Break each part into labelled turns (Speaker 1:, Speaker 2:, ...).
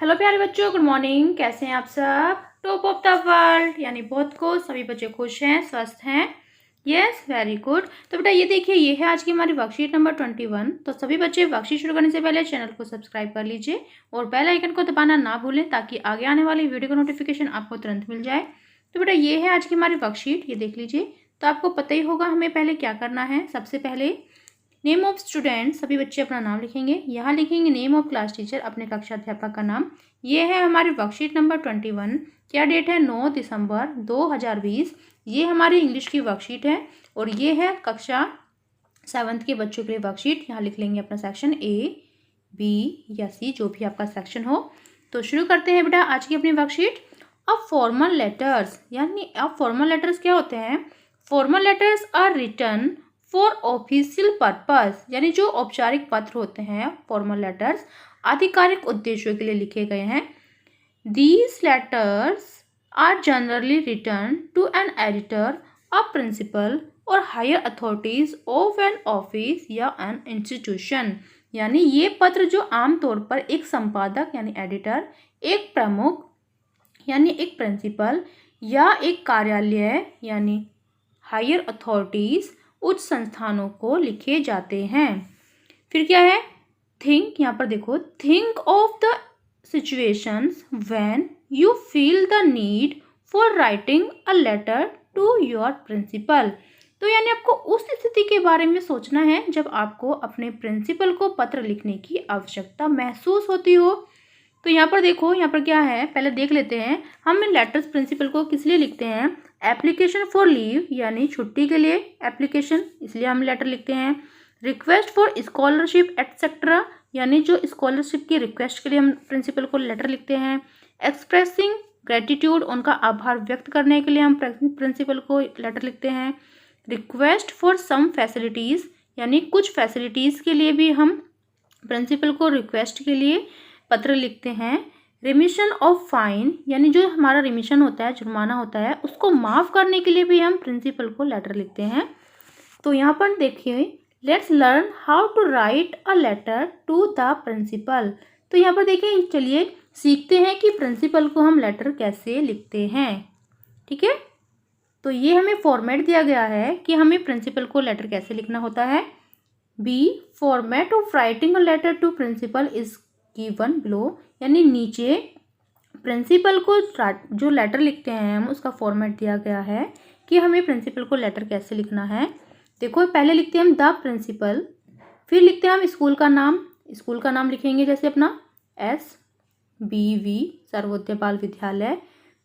Speaker 1: Hello प्यारे बच्चों, good morning. कैसे हैं आप सब? टॉप ऑफ द वर्ल्ड यानी बहुत खुश, सभी बच्चे खुश हैं, स्वस्थ हैं। Yes, very good. तो बेटा ये देखिए, ये है आज की हमारी वर्कशीट नंबर 21। तो सभी बच्चे वर्कशीट शुरू करने से पहले चैनल को सब्सक्राइब कर लीजिए और बेल आइकन को दबाना ना भूलें ताकि आगे आने वाली वीडियो का नोटिफिकेशन आपको तुरंत मिल जाए। तो बेटा ये है आज की हमारी वर्कशीट, ये देख लीजिए। तो आपको पता ही होगा हमें पहले क्या करना है। सबसे पहले नेम ऑफ स्टूडेंट, सभी बच्चे अपना नाम लिखेंगे। यहाँ लिखेंगे नेम ऑफ क्लास टीचर, अपने कक्षा अध्यापक का नाम। ये है हमारी वर्कशीट नंबर 21। क्या डेट है? 9 दिसंबर 2020। ये हमारी इंग्लिश की वर्कशीट है और ये है कक्षा 7th के बच्चों के लिए वर्कशीट। यहाँ लिख लेंगे अपना सेक्शन ए, बी या सी, जो भी आपका सेक्शन हो। तो शुरू करते हैं बेटा आज की अपनी वर्कशीट। अब फॉर्मल लेटर्स, यानी अब फॉर्मल लेटर्स क्या होते हैं? Formal letters are written for official purpose, यानी जो औपचारिक पत्र होते हैं, फॉर्मल लेटर्स आधिकारिक उद्देश्यों के लिए लिखे गए हैं। These letters are generally written to an editor, a principal और higher authorities of an office या एन इंस्टीट्यूशन। यानी ये पत्र जो आमतौर पर एक संपादक यानी एडिटर, एक प्रमुख यानी एक प्रिंसिपल या एक कार्यालय यानी हायर अथॉरिटीज, उच्च संस्थानों को लिखे जाते हैं। फिर क्या है? थिंक, यहाँ पर देखो, think of the situations when you feel the need for writing a letter to your principal. तो यानी आपको उस स्थिति के बारे में सोचना है जब आपको अपने प्रिंसिपल को पत्र लिखने की आवश्यकता महसूस होती हो। तो यहाँ पर देखो, यहाँ पर क्या है, पहले देख लेते हैं। हम लेटर्स प्रिंसिपल को किस लिए लिखते हैं? एप्लीकेशन फॉर लीव, यानी छुट्टी के लिए एप्लीकेशन, इसलिए हम लेटर लिखते हैं। रिक्वेस्ट फॉर स्कॉलरशिप एटसेट्रा, यानी जो स्कॉलरशिप की रिक्वेस्ट के लिए हम प्रिंसिपल को लेटर लिखते हैं। एक्सप्रेसिंग ग्रेटिट्यूड, उनका आभार व्यक्त करने के लिए हम प्रिंसिपल को लेटर लिखते हैं। रिक्वेस्ट फॉर सम फैसिलिटीज़, यानी कुछ फैसिलिटीज़ के लिए भी हम प्रिंसिपल को रिक्वेस्ट के लिए पत्र लिखते हैं। रिमिशन ऑफ फाइन, यानी जो हमारा रिमिशन होता है, जुर्माना होता है, उसको माफ़ करने के लिए भी हम प्रिंसिपल को लेटर लिखते हैं। तो यहाँ पर देखिए, let's learn how to write a letter to the principal. तो यहाँ पर देखिए, चलिए सीखते हैं कि प्रिंसिपल को हम लेटर कैसे लिखते हैं। ठीक है, तो ये हमें फॉर्मेट दिया गया है कि हमें प्रिंसिपल को लेटर कैसे लिखना होता है। B, format of writing a letter to principal is given below, यानी नीचे प्रिंसिपल को जो लेटर लिखते हैं हम, उसका फॉर्मेट दिया गया है कि हमें प्रिंसिपल को लेटर कैसे लिखना है। देखो, पहले लिखते हैं हम द प्रिंसिपल, फिर लिखते हैं हम स्कूल का नाम। स्कूल का नाम लिखेंगे जैसे अपना SBV सर्वोदय बाल विद्यालय।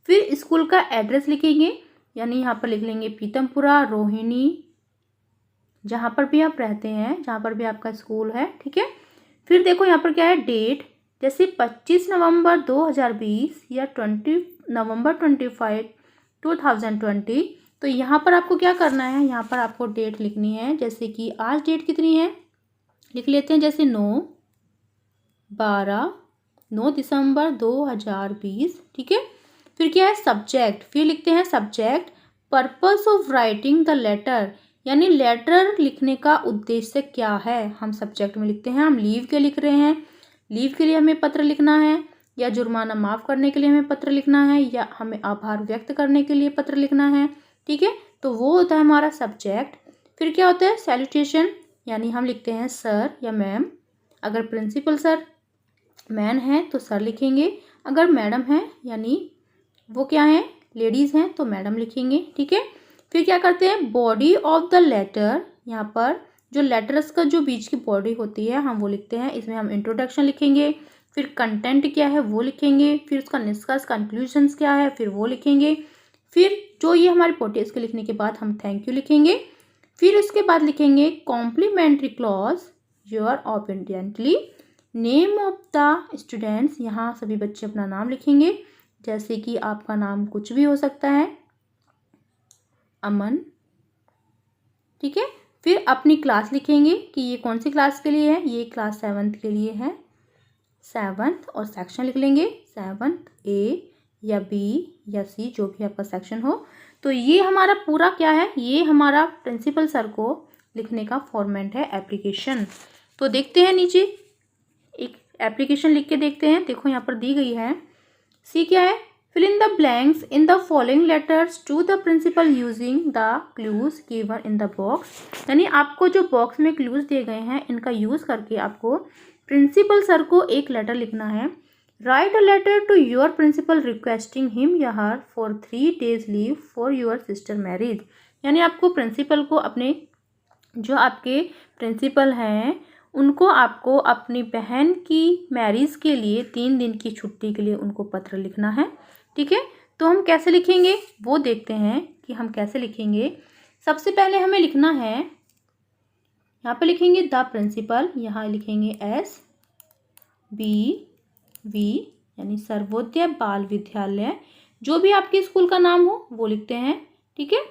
Speaker 1: फिर स्कूल का एड्रेस लिखेंगे, यानी यहाँ पर लिख लेंगे पीतमपुरा, रोहिणी, जहाँ पर भी आप रहते हैं, जहाँ पर भी आपका स्कूल है। ठीक है, फिर देखो यहाँ पर क्या है, डेट, जैसे 25 नवंबर 2020 या 20 नवंबर 25 2020। तो यहाँ पर आपको क्या करना है, यहाँ पर आपको डेट लिखनी है। जैसे कि आज डेट कितनी है, लिख लेते हैं जैसे 9 दिसंबर 2020। ठीक है, फिर क्या है, सब्जेक्ट, फिर लिखते हैं subject, purpose of writing the letter, यानी लेटर लिखने का उद्देश्य क्या है, हम सब्जेक्ट में लिखते हैं। हम लीव के लिख रहे हैं, लीव के लिए हमें पत्र लिखना है, या जुर्माना माफ़ करने के लिए हमें पत्र लिखना है, या हमें आभार व्यक्त करने के लिए पत्र लिखना है। ठीक है, तो वो होता है हमारा सब्जेक्ट। फिर क्या होता है, सैल्यूटेशन, यानी हम लिखते हैं सर या मैम। अगर प्रिंसिपल सर मैन है तो सर लिखेंगे, अगर मैडम है यानी वो क्या है, लेडीज़ हैं, तो मैडम लिखेंगे। ठीक है, फिर क्या करते हैं, बॉडी ऑफ द लेटर, यहाँ पर जो लेटर्स का जो बीच की बॉडी होती है हम वो लिखते हैं। इसमें हम इंट्रोडक्शन लिखेंगे, फिर कंटेंट क्या है वो लिखेंगे, फिर उसका निष्कर्ष कंक्लूजन्स क्या है फिर वो लिखेंगे। फिर जो ये हमारी बॉडी, इसके लिखने के बाद हम थैंक यू लिखेंगे। फिर उसके बाद लिखेंगे complimentary clause, your obviously name of the students, यहाँ सभी बच्चे अपना नाम लिखेंगे। जैसे कि आपका नाम कुछ भी हो सकता है, अमन। ठीक है, फिर अपनी क्लास लिखेंगे कि ये कौन सी क्लास के लिए है, ये क्लास 7th के लिए है, 7th, और सेक्शन लिख लेंगे 7th A या B या C, जो भी आपका सेक्शन हो। तो ये हमारा पूरा क्या है, ये हमारा प्रिंसिपल सर को लिखने का फॉर्मेट है, एप्लीकेशन। तो देखते हैं नीचे एक एप्लीकेशन लिख के देखते हैं। देखो यहाँ पर दी गई है। सी क्या है, fill in the blanks in the following letters to the principal using the clues given in the box. यानी आपको जो बॉक्स में क्लूज दिए गए हैं इनका यूज करके आपको प्रिंसिपल सर को एक लेटर लिखना है। Write a letter to your principal requesting him या her for 3 days leave for your sister marriage. यानी आपको प्रिंसिपल को अपने जो आपके प्रिंसिपल हैं उनको आपको अपनी बहन की मैरिज के लिए 3 दिन की छुट्टी के लिए उनको पत्र लिखना है। ठीक है, तो हम कैसे लिखेंगे वो देखते हैं कि हम कैसे लिखेंगे। सबसे पहले हमें लिखना है, यहाँ पे लिखेंगे द प्रिंसिपल, यहाँ लिखेंगे SBV यानी सर्वोदय बाल विद्यालय, जो भी आपके स्कूल का नाम हो वो लिखते हैं। ठीक है,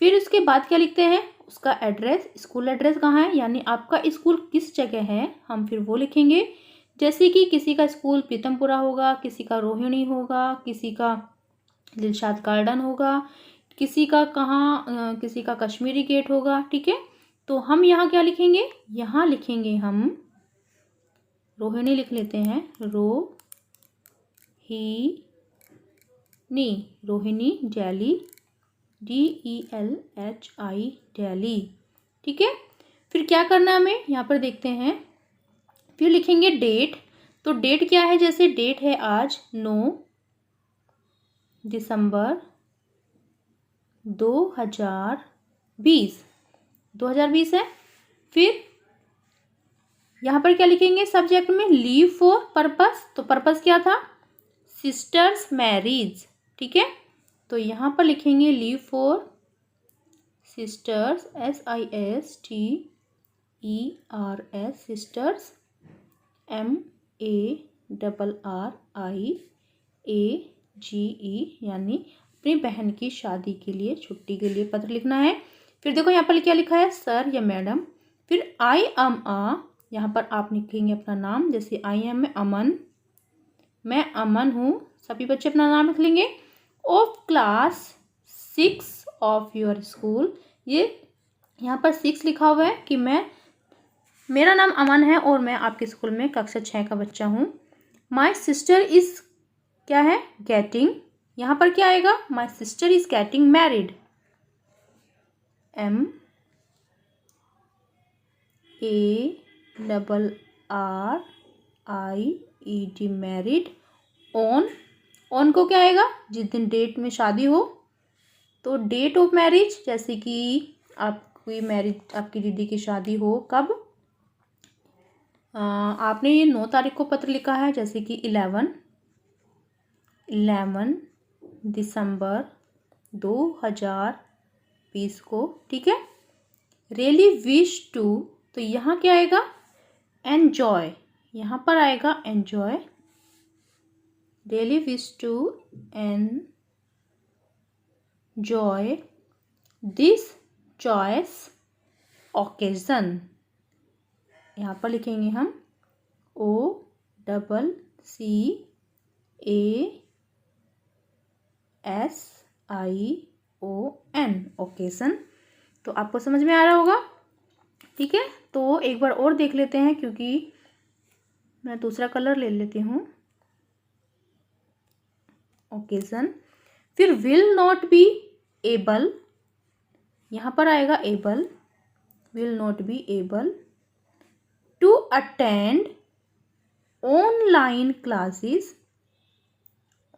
Speaker 1: फिर उसके बाद क्या लिखते हैं, उसका एड्रेस, स्कूल एड्रेस कहाँ है, यानी आपका स्कूल किस जगह है हम फिर वो लिखेंगे। जैसे कि किसी का स्कूल पीतमपुरा होगा, किसी का रोहिणी होगा, किसी का दिलशाद गार्डन होगा, किसी का किसी का कश्मीरी गेट होगा। ठीक है, तो हम यहाँ क्या लिखेंगे, यहाँ लिखेंगे हम रोहिणी लिख लेते हैं, रोहिणी जैली, DELHI दिल्ली। ठीक है, फिर क्या करना है हमें यहाँ पर देखते हैं। फिर लिखेंगे डेट, तो डेट क्या है, जैसे डेट है आज 9 दिसंबर 2020 है। फिर यहाँ पर क्या लिखेंगे, सब्जेक्ट में लीव फॉर पर्पस, तो पर्पस क्या था, सिस्टर्स मैरिज। ठीक है, तो यहाँ पर लिखेंगे leave for sisters, SISTERS, sisters, MARRIAGE, यानी अपनी बहन की शादी के लिए छुट्टी के लिए पत्र लिखना है। फिर देखो यहाँ पर क्या लिखा है, सर या मैडम। फिर I am a, यहाँ पर आप लिखेंगे अपना नाम, जैसे I am में अमन, मैं अमन हूँ, सभी बच्चे अपना नाम लिख लेंगे। Of class 6 of your school, ये यहाँ पर 6 लिखा हुआ है कि मेरा नाम अमन है और मैं आपके स्कूल में कक्षा 6 का बच्चा हूँ। माई सिस्टर इज़ क्या है, गेटिंग, यहाँ पर क्या आएगा, my sister is getting married, MARRIED married. On को क्या आएगा, जिस दिन डेट में शादी हो, तो डेट ऑफ मैरिज, जैसे कि आपकी दीदी की शादी हो कब, आपने ये 9 तारीख को पत्र लिखा है, जैसे कि 11 दिसंबर 2020 को। ठीक है, रियली विश टू, तो यहाँ क्या आएगा, एन्जॉय, यहाँ पर आएगा enjoy, really wish to enjoy this choice occasion, यहाँ पर लिखेंगे हम OCCASION, ओकेजन। तो आपको समझ में आ रहा होगा। ठीक है, तो एक बार और देख लेते हैं, क्योंकि मैं दूसरा कलर ले लेती हूँ, ओकेजन। फिर विल नॉट बी एबल, यहाँ पर आएगा able, will not be able to attend online classes,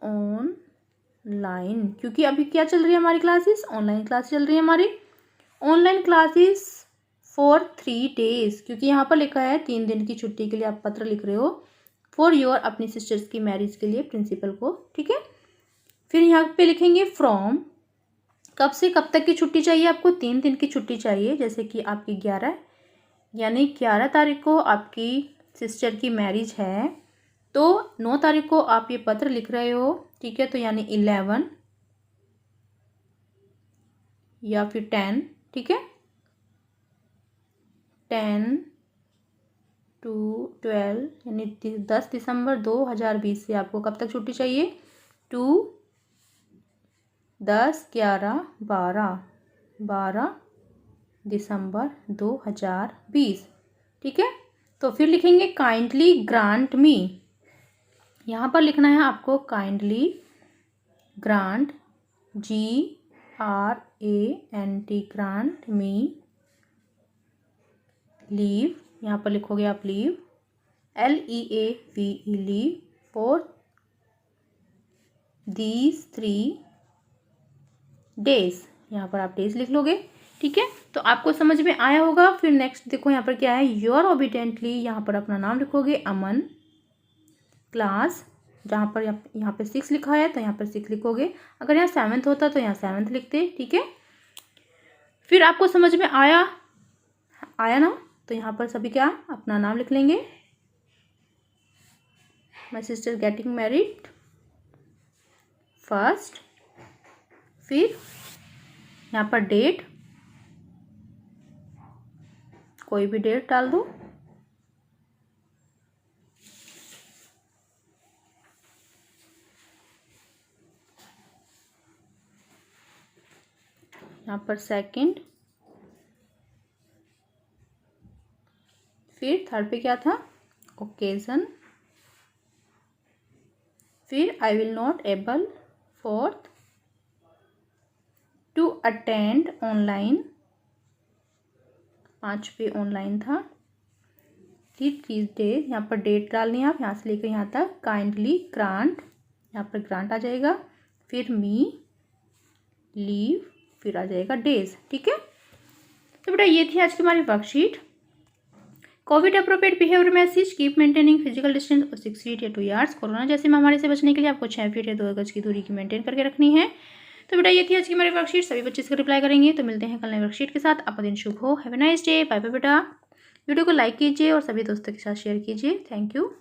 Speaker 1: online, क्योंकि अभी क्या चल रही है हमारी क्लासेस, ऑनलाइन क्लास चल रही है हमारी, ऑनलाइन क्लासेस फॉर 3 days, क्योंकि यहाँ पर लिखा है 3 दिन की छुट्टी के लिए आप पत्र लिख रहे हो, फॉर योर अपनी सिस्टर्स की मैरिज के लिए प्रिंसिपल को। ठीक है, फिर यहाँ पे लिखेंगे फ्रॉम, कब से कब तक की छुट्टी चाहिए आपको, 3 दिन की छुट्टी चाहिए, जैसे कि आपकी 11 तारीख को आपकी सिस्टर की मैरिज है, तो 9 तारीख को आप ये पत्र लिख रहे हो। ठीक है, तो यानी 11 या फिर 10, ठीक है, 10 to 12 यानी 10 दिसंबर 2020 से आपको कब तक छुट्टी चाहिए, टू 10, 11, 12 दिसंबर 2020। ठीक है, तो फिर लिखेंगे काइंडली ग्रांट मी। यहाँ पर लिखना है आपको काइंडली ग्रांट, GRANT, ग्रांट मी लीव, यहाँ पर लिखोगे आप leave, LEAVE, leave, for these 3 days, यहाँ पर आप डेज लिख लोगे। ठीक है, तो आपको समझ में आया होगा। फिर नेक्स्ट देखो यहाँ पर क्या है, योर ओबीडेंटली, यहाँ पर अपना नाम लिखोगे अमन, क्लास, जहाँ पर यहाँ पे 6 लिखा है तो यहाँ पर 6 लिखोगे, अगर यहाँ 7th होता तो यहाँ 7th लिखते। ठीक है, फिर आपको समझ में आया ना, तो यहाँ पर सभी क्या अपना नाम लिख लेंगे, my sister getting married first, फिर यहाँ पर डेट, कोई भी डेट डाल दो, यहाँ पर सेकंड, फिर थर्ड पे क्या था, ओकेजन, फिर I will not able, fourth, to attend online, 5 पे ऑनलाइन था, फिर 3 डेज, यहाँ पर डेट डालनी है आप, यहाँ से लेकर यहाँ तक, काइंडली ग्रांट, यहाँ पर ग्रांट आ जाएगा, फिर मी लीव, फिर आ जाएगा डेज। ठीक है, तो बेटा ये थी आज की हमारी worksheet. Covid appropriate behaviour message, keep maintaining physical distance और 6 फीट या 2 यार्ड्स। कोरोना जैसे महामारी से बचने के लिए आपको 6 फीट या 2 गज की दूरी की मेंटेन करके रखनी है। तो बेटा ये थी आज की हमारी वर्कशीट, सभी बच्चे इसका रिप्लाई करेंगे। तो मिलते हैं कल नई वर्कशीट के साथ। आपका दिन शुभ हो, have a nice day, bye bye बेटा। वीडियो को लाइक कीजिए और सभी दोस्तों के साथ शेयर कीजिए। Thank you.